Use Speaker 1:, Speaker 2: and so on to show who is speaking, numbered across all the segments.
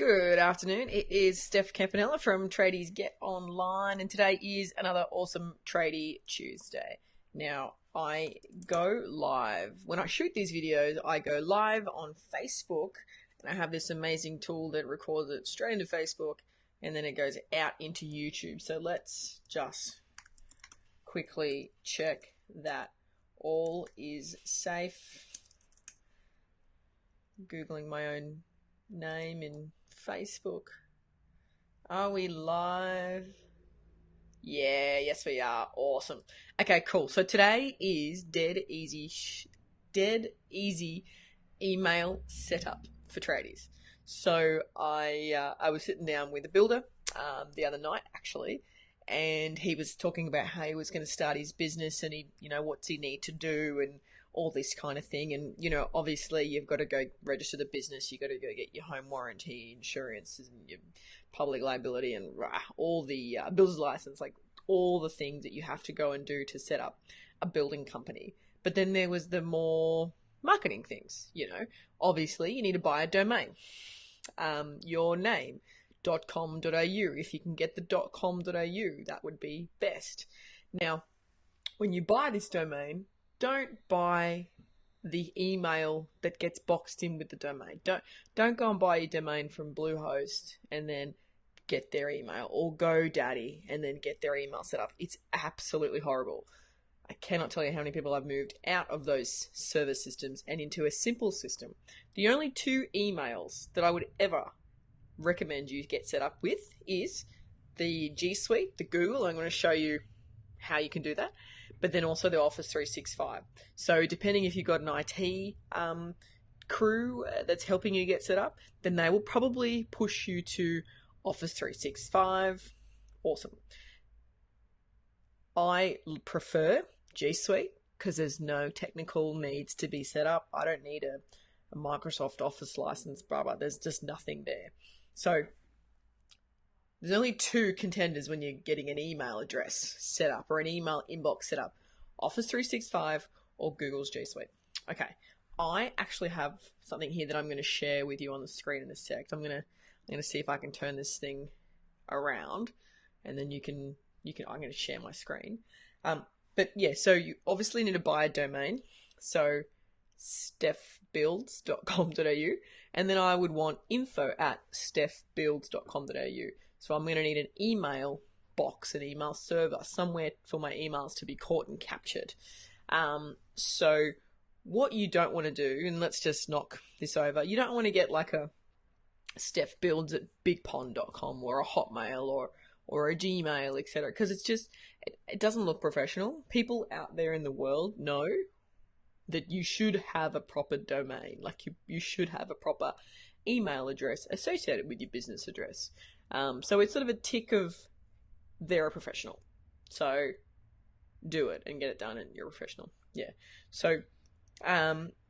Speaker 1: Good afternoon. It is Steph Campanella from Tradies Get Online, and today is another awesome Tradie Tuesday. Now, I go live. When I shoot these videos, I go live on Facebook, and I have this amazing tool that records it straight into Facebook, and then it goes out into YouTube. So let's just quickly check that all is safe. Googling my own name in Facebook. Are we live? Yeah, yes we are. Awesome. Okay, cool. So today is dead easy email setup for tradies. So I was sitting down with a builder the other night actually, and he was talking about how he was going to start his business and what's he need to do and all this kind of thing. And, obviously you've got to go register the business. You've got to go get your home warranty, insurance, and your public liability and all the builder's license, like all the things that you have to go and do to set up a building company. But then there was the more marketing things, obviously you need to buy a domain, your name, .com.au. If you can get the .com.au, that would be best. Now, when you buy this domain, don't buy the email that gets boxed in with the domain. Don't go and buy your domain from Bluehost and then get their email, or GoDaddy and then get their email set up. It's absolutely horrible. I cannot tell you how many people I've moved out of those server systems and into a simple system. The only two emails that I would ever recommend you get set up with is the G Suite, the Google. I'm going to show you how you can do that, but then also the Office 365. So depending if you've got an IT crew that's helping you get set up, then they will probably push you to Office 365. Awesome. I prefer G Suite because there's no technical needs to be set up. I don't need a Microsoft Office license, blah, blah. There's just nothing there. So there's only two contenders when you're getting an email address set up or an email inbox set up: Office 365 or Google's G Suite. Okay, I actually have something here that I'm going to share with you on the screen in a sec. I'm going to see if I can turn this thing around, and then you can. I'm going to share my screen. But yeah, so you obviously need to buy a domain. So stephbuilds.com.au, and then I would want info@stephbuilds.com.au. So I'm going to need an email box, an email server, somewhere for my emails to be caught and captured. So what you don't want to do, and let's just knock this over, you don't want to get like a stephbuilds at bigpond.com or a Hotmail or a Gmail, etc., because it doesn't look professional. People out there in the world know that you should have a proper domain, like you should have a proper email address associated with your business address. So it's sort of a tick of they're a professional. So do it and get it done and you're a professional. Yeah. So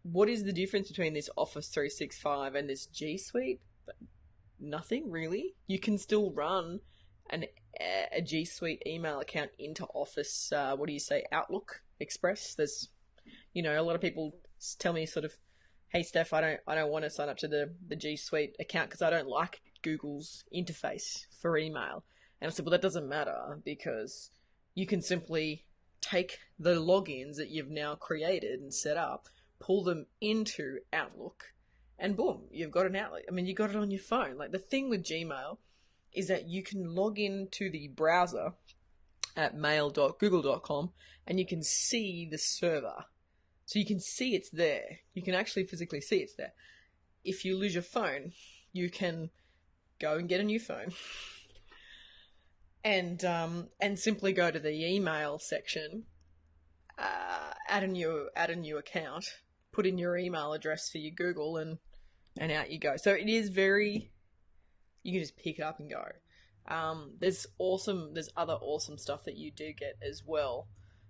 Speaker 1: what is the difference between this Office 365 and this G Suite? Nothing really. You can still run a G Suite email account into Office, Outlook Express. There's, a lot of people tell me sort of, hey Steph, I don't want to sign up to the G Suite account because I don't like Google's interface for email. And I said, well, that doesn't matter, because you can simply take the logins that you've now created and set up, pull them into Outlook, and boom, you've got an Outlook. I mean, you got it on your phone. Like, the thing with Gmail is that you can log into the browser at mail.google.com and you can see the server. So you can see it's there. You can actually physically see it's there. If you lose your phone, you can go and get a new phone and simply go to the email section, add a new account, put in your email address for your Google, and out you go. So it is very, you can just pick it up and go. There's other awesome stuff that you do get as well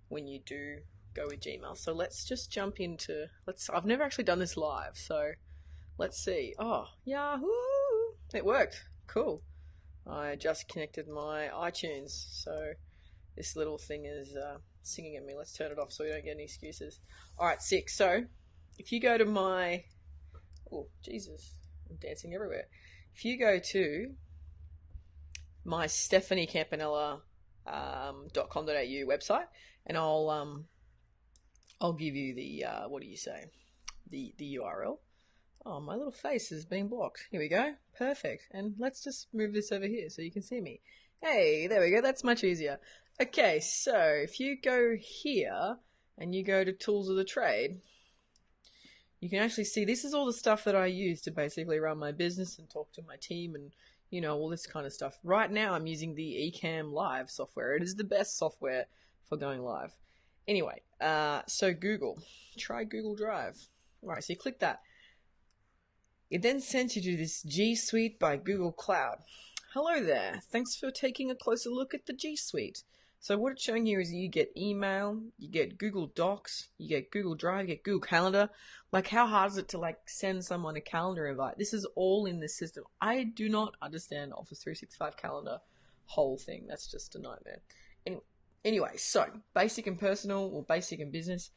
Speaker 1: when you do go with Gmail. So let's just jump into, I've never actually done this live, so let's see. Oh, Yahoo! It worked. Cool. I just connected my iTunes, so this little thing is singing at me. Let's turn it off so we don't get any excuses. Alright, sick. So if you go to my, oh, Jesus. I'm dancing everywhere. If you go to my stephaniecampanella.com.au website, and I'll give you the what do you say, the URL. Oh, my little face is being blocked. Here we go. Perfect. And let's just move this over here so you can see me. Hey, there we go. That's much easier. Okay, so if you go here and you go to Tools of the Trade, you can actually see this is all the stuff that I use to basically run my business and talk to my team and, you know, all this kind of stuff. Right now I'm using the Ecamm Live software. It is the best software for going live. Anyway, so Google. Try Google Drive. All right, so you click that. It then sends you to this G Suite by Google Cloud. Hello there. Thanks for taking a closer look at the G Suite. So what it's showing here is you get email, you get Google Docs, you get Google Drive, you get Google Calendar. Like, how hard is it to send someone a calendar invite? This is all in this system. I do not understand Office 365 calendar whole thing. That's just a nightmare. Anyway, so basic and personal, or basic and business.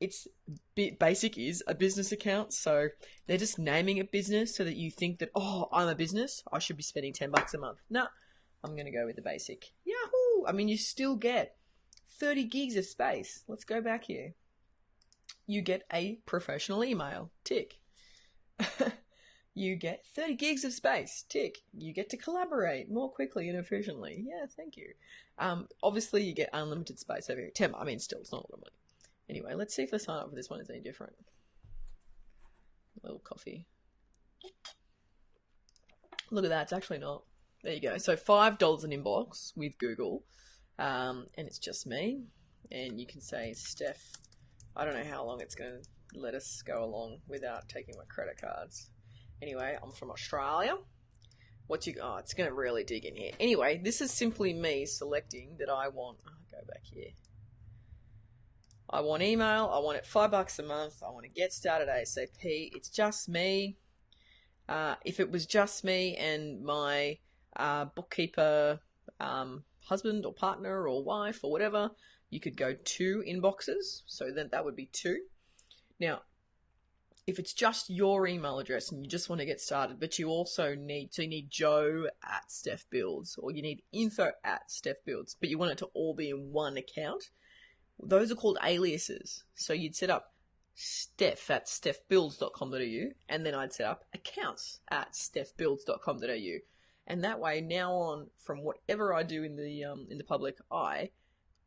Speaker 1: It's basic is a business account, so they're just naming it business so that you think that, oh, I'm a business, I should be spending $10 a month. No, I'm going to go with the basic. Yahoo! I mean, you still get 30 gigs of space. Let's go back here. You get a professional email. Tick. You get 30 gigs of space. Tick. You get to collaborate more quickly and efficiently. Yeah, thank you. Obviously, you get unlimited space over here. I mean, still, it's not a lot of money. Anyway, let's see if the sign up for this one is any different. A little coffee. Look at that, it's actually not. There you go. So $5 an inbox with Google, and it's just me. And you can say, Steph, I don't know how long it's going to let us go along without taking my credit cards. Anyway, I'm from Australia. Oh, it's going to really dig in here. Anyway, this is simply me selecting that I want, go back here. I want email, I want it $5 a month, I want to get started ASAP, it's just me. If it was just me and my bookkeeper, husband or partner or wife or whatever, you could go 2 inboxes, so then that would be 2. Now, if it's just your email address and you just want to get started, but you also need joe@stephbuilds, or you need info@stephbuilds, but you want it to all be in one account, those are called aliases. So you'd set up steph@stephbuilds.com.au, and then I'd set up accounts@stephbuilds.com.au. And that way, now on, from whatever I do in the public eye,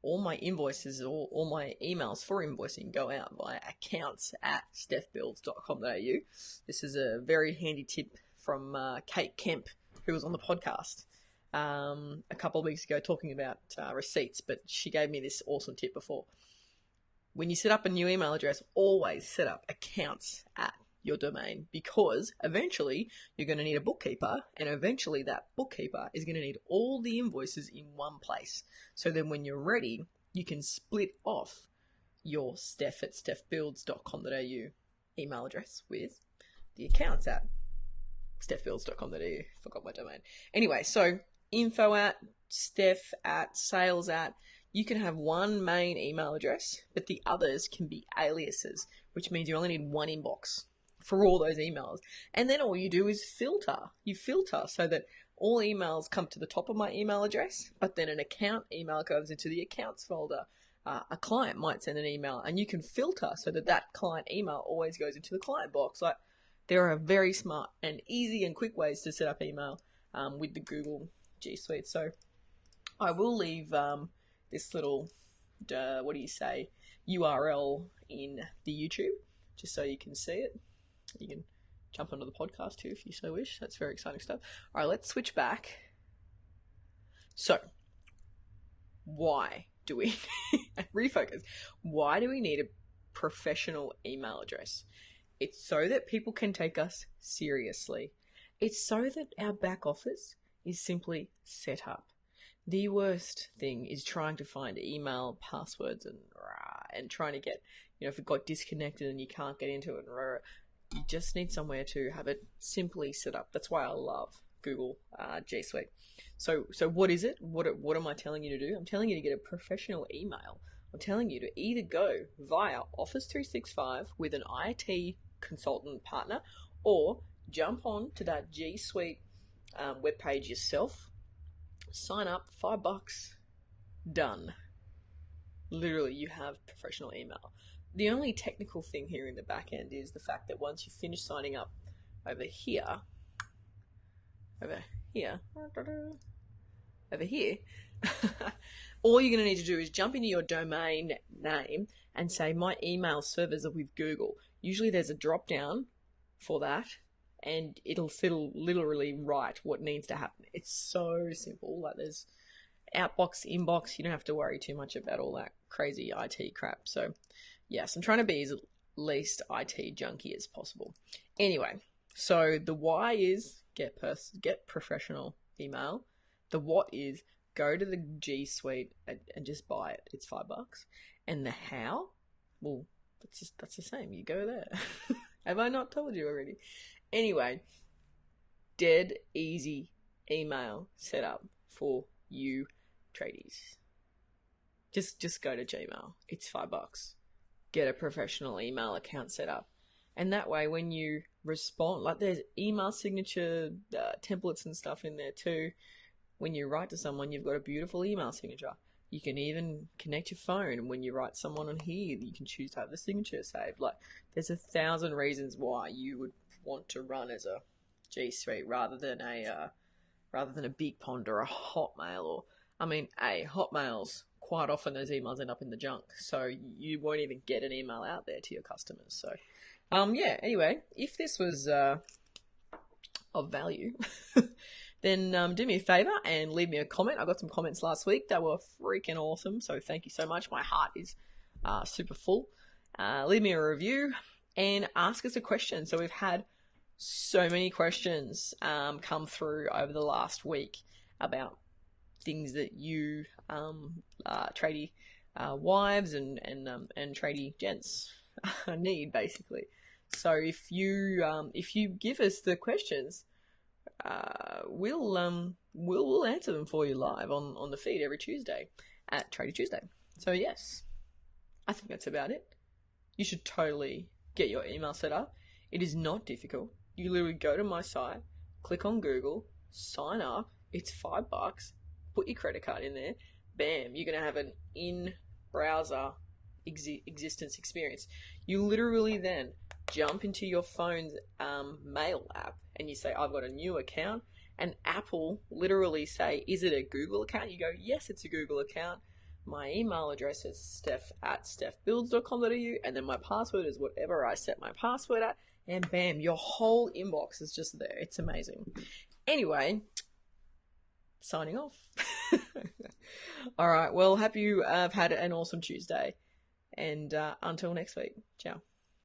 Speaker 1: all my invoices or all my emails for invoicing go out via accounts@stephbuilds.com.au. This is a very handy tip from Kate Kemp, who was on the podcast a couple of weeks ago talking about receipts, but she gave me this awesome tip before. When you set up a new email address, always set up accounts at your domain, because eventually you're going to need a bookkeeper, and eventually that bookkeeper is going to need all the invoices in one place. So then when you're ready, you can split off your steph@stephbuilds.com.au email address with the accounts at stephbuilds.com.au. Forgot my domain. Anyway, so info @steph @sales you can have one main email address, but the others can be aliases, which means you only need one inbox for all those emails. And then all you do is filter. You filter so that all emails come to the top of my email address, but then an account email goes into the accounts folder. A client might send an email, and you can filter so that that client email always goes into the client box. Like, there are very smart and easy and quick ways to set up email with the Google G Suite. So I will leave this little, URL in the YouTube, just so you can see it. You can jump onto the podcast too if you so wish. That's very exciting stuff. All right, let's switch back. So, why do we refocus? Why do we need a professional email address? It's so that people can take us seriously. It's so that our back office is simply set up. The worst thing is trying to find email passwords and trying to get, if it got disconnected and you can't get into it. You just need somewhere to have it simply set up. That's why I love Google G Suite. So what is it? What am I telling you to do? I'm telling you to get a professional email. I'm telling you to either go via Office 365 with an IT consultant partner, or jump on to that G Suite webpage yourself, sign up, $5, done. Literally, you have professional email. The only technical thing here in the back end is the fact that once you finish signing up over here, over here, over here, all you're going to need to do is jump into your domain name and say, my email servers are with Google. Usually there's a drop down for that, and it'll literally write what needs to happen. It's so simple. Like, there's outbox, inbox. You don't have to worry too much about all that crazy IT crap. So yes, I'm trying to be as least IT junky as possible. Anyway, so the why is get professional email. The what is go to the G Suite and just buy it. It's $5. And the how, well, that's the same. You go there. Have I not told you already? Anyway, dead easy email setup for you tradies. Just go to Gmail. It's $5. Get a professional email account set up, and that way when you respond, like, there's email signature templates and stuff in there too. When you write to someone, you've got a beautiful email signature. You can even connect your phone, and when you write someone on here, you can choose to have the signature saved. Like, there's 1,000 reasons why you would want to run as a G Suite rather than a Big Pond or a Hotmail. Or, I mean, Hotmails, quite often those emails end up in the junk, so you won't even get an email out there to your customers. So yeah, anyway, if this was of value, then do me a favor and leave me a comment. I got some comments last week that were freaking awesome, so thank you so much. My heart is super full. Leave me a review and ask us a question. So we've had so many questions come through over the last week about things that you tradie wives and tradie gents need, basically. So if you give us the questions, we'll answer them for you live on the feed every Tuesday at Tradie Tuesday. So yes, I think that's about it. You should totally get your email set up. It is not difficult. You literally go to my site, click on Google, sign up. It's $5. Put your credit card in there. Bam, you're gonna have an in-browser existence experience. You literally then jump into your phone's mail app and you say, I've got a new account, and Apple literally say, is it a Google account? You go, yes, it's a Google account. My email address is steph@stephbuilds.com.au, and then my password is whatever I set my password at, and bam, your whole inbox is just there. It's amazing. Anyway, signing off. All right, well, hope you have had an awesome Tuesday, and until next week, ciao.